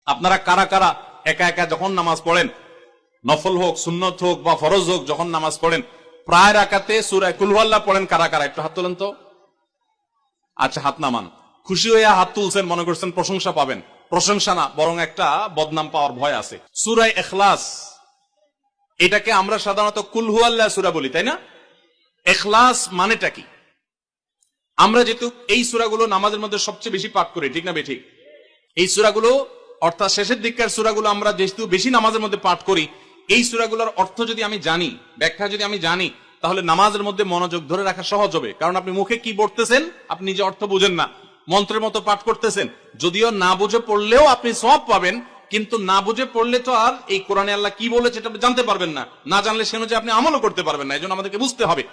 আপনারা কারা কারা একা একা যখন নামাজ পড়েন, নফল হোক সুন্নত হোক বা ফরজ হোক, যখন নামাজ পড়েন প্রায় রাকাতে সূরা কুল হুয়াল্লাহ পড়েন কারা কারা? একটু হাত তোলেন তো। আচ্ছা, হাত নামান। খুশি হয়ে হাত তুলছেন, মনে করছেন প্রশংসা পাবেন। প্রশংসা না, বরং একটা বদনাম পাওয়ার ভয় আছে। সূরা ইখলাস, এটাকে আমরা সাধারণত কুল হুয়াল্লাহ সূরা বলি, তাই না? ইখলাস মানেটা কি? আমরা যেহেতু এই সূরাগুলো নামাজের মধ্যে সবচেয়ে বেশি পাঠ করি, ঠিক না বেঠিক? এই সূরাগুলো অর্থাৎ শেষের দিককার সূরাগুলো আমরা যেহেতু বেশি নামাজের মধ্যে পাঠ করি, এই সূরাগুলোর অর্থ যদি আমি জানি, ব্যাখ্যা যদি আমি জানি, তাহলে নামাজের মধ্যে মনোযোগ ধরে রাখা সহজ হবে। কারণ আপনি মুখে কি পড়তেছেন আপনি নিজে অর্থ বুঝেন না, মন্ত্রের মতো পাঠ করতেছেন। যদিও না বুঝে পড়লেও আপনি সওয়াব পাবেন, কিন্তু না বুঝে পড়লে তো আর এই কোরআনে আল্লাহ কি বলেছে এটা জানতে পারবেন না। না জানলে সে অনুযায়ী আপনি আমলও করতে পারবেন না। এই জন্য আমাদেরকে বুঝতে হবে।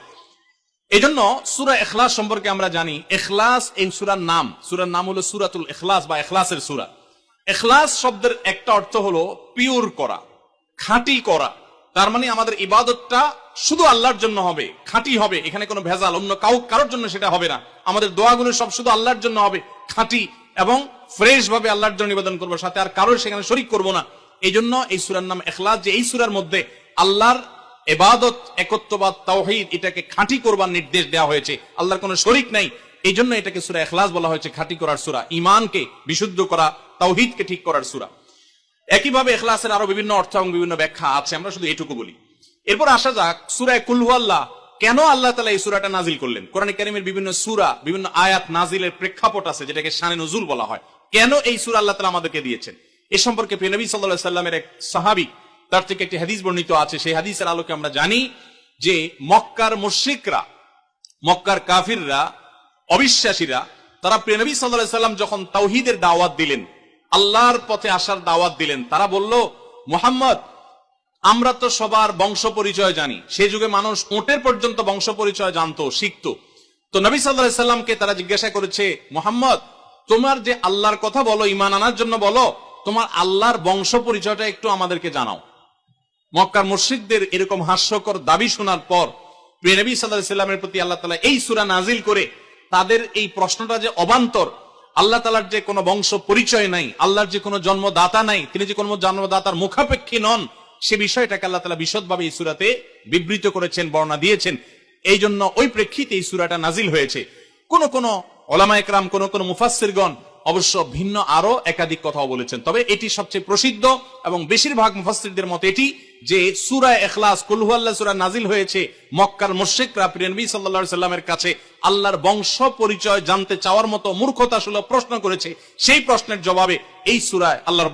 এই জন্য সূরা ইখলাস সম্পর্কে আমরা জানি। ইখলাস এই সূরার নাম, সূরার নাম হলো সূরাতুল ইখলাস বা ইখলাসের সূরা। ইখলাস শব্দের একটা অর্থ হলো পিওর করা, খাঁটি করা। তার মানে আমাদের ইবাদতটা শুধু আল্লাহর জন্য হবে, খাঁটি হবে, এখানে কোনো ভেজাল অন্য কারোর জন্য সেটা হবে না। আমাদের দোয়াগুলো সব শুধু আল্লাহর জন্য হবে, খাঁটি এবং ফ্রেশ ভাবে আল্লাহর জন্য নিবেদন করবো, সাথে আর কারোর সেখানে শরীক করব না। এই জন্য এই সূরার নাম ইখলাস, যে এই সূরার মধ্যে আল্লাহর ইবাদত, একত্ববাদ, তাওহীদ এটাকে খাঁটি করবার নির্দেশ দেওয়া হয়েছে। আল্লাহর কোনো শরীক নাই, এই জন্য এটাকে সূরা ইখলাস বলা হয়েছে, খাঁটি করার সূরা, ঈমানকে বিশুদ্ধ করা, তাওহীদকে ঠিক করার সূরা। একইভাবে ইখলাসের আরো বিভিন্ন অর্থ এবং বিভিন্ন ব্যাখ্যা আছে, আমরা শুধু এটুকু বলি। এরপর আসা যাক সূরা কুল হুয়াল্লাহ। কেন আল্লাহ তাআলা এই সূরাটা নাজিল করলেন? কোরআনে কারীমের বিভিন্ন সূরা, বিভিন্ন আয়াত নাজিলের প্রেক্ষাপট আছে, যেটাকে শানে নুজুল বলা হয়। কেন এই সূরা আল্লাহ তাআলা আমাদেরকে দিয়েছেন, এ সম্পর্কে প্রিয় নবী সাল্লাল্লাহু আলাইহি সাল্লামের এক সাহাবী, তার থেকে একটি হাদিস বর্ণিত আছে। সেই হাদিসের আলোকে আমরা জানি যে মক্কার মুশরিকরা, মক্কার কাফিররা, অবিশ্বাসীরা, তারা প্রিয় নবী সাল্লাল্লাহু আলাইহি সাল্লাম যখন তাওহীদের দাওয়াত দিলেন, আল্লাহর পথে আসার দাওয়াত দিলেন, তারা বলল, মুহাম্মদ, আমরা তো সবার বংশ পরিচয় জানি। সেই যুগে মানুষ ওটের পর্যন্ত বংশ পরিচয় জানতো, শিখতো। তো নবী সাল্লাল্লাহু আলাইহি সাল্লামকে তারা জিজ্ঞাসা করেছে, মুহাম্মদ, তোমার যে আল্লাহর কথা বলো, ঈমান আনার জন্য বলো, তোমার আল্লাহর বংশ পরিচয়টা একটু আমাদেরকে জানাও। মক্কার মুশরিকদের এরকম হাস্যকর দাবি শোনার পর প্রিয় নবী সাল্লাল্লাহু আলাইহি সাল্লামের প্রতি আল্লাহ তাআলা এই সূরা নাজিল করে তাদের এই প্রশ্নটা যে অবান্তর, আল্লাহ তাআলার যে কোনো বংশ পরিচয় নাই, আল্লাহর যে কোনো জন্মদাতা নাই, তিনি যে কোনো জন্মদাতার মুখাপেক্ষী নন, সে বিষয়টাকে আল্লাহ তাআলা বিশদভাবে এই সূরাতে বিবৃত করেছেন, বর্ণনা দিয়েছেন। এই জন্য ওই প্রেক্ষিতে এই সূরাটা নাজিল হয়েছে। কোন কোন উলামায়ে কেরাম, কোন কোন মুফাসসিরগণ অবশ্য ভিন্ন আরো একাধিক কথাও বলেছেন। তবে এটি সবচেয়ে প্রসিদ্ধ এবং বেশিরভাগ মুফাসসিরদের মতে এটি যে সূরা ইখলাস, কুল হুয়াল্লাহ সূরা নাজিল হয়েছে মক্কার মুশরিকরা প্রিয় নবী সাল্লাল্লাহু আলাইহি সাল্লামের কাছে আল্লাহর বংশ পরিচয় জানতে চাওয়ার মতো মূর্খতাসুলভ প্রশ্ন করেছে। সেই প্রশ্নের জবাবে এই সূরায় আল্লাহ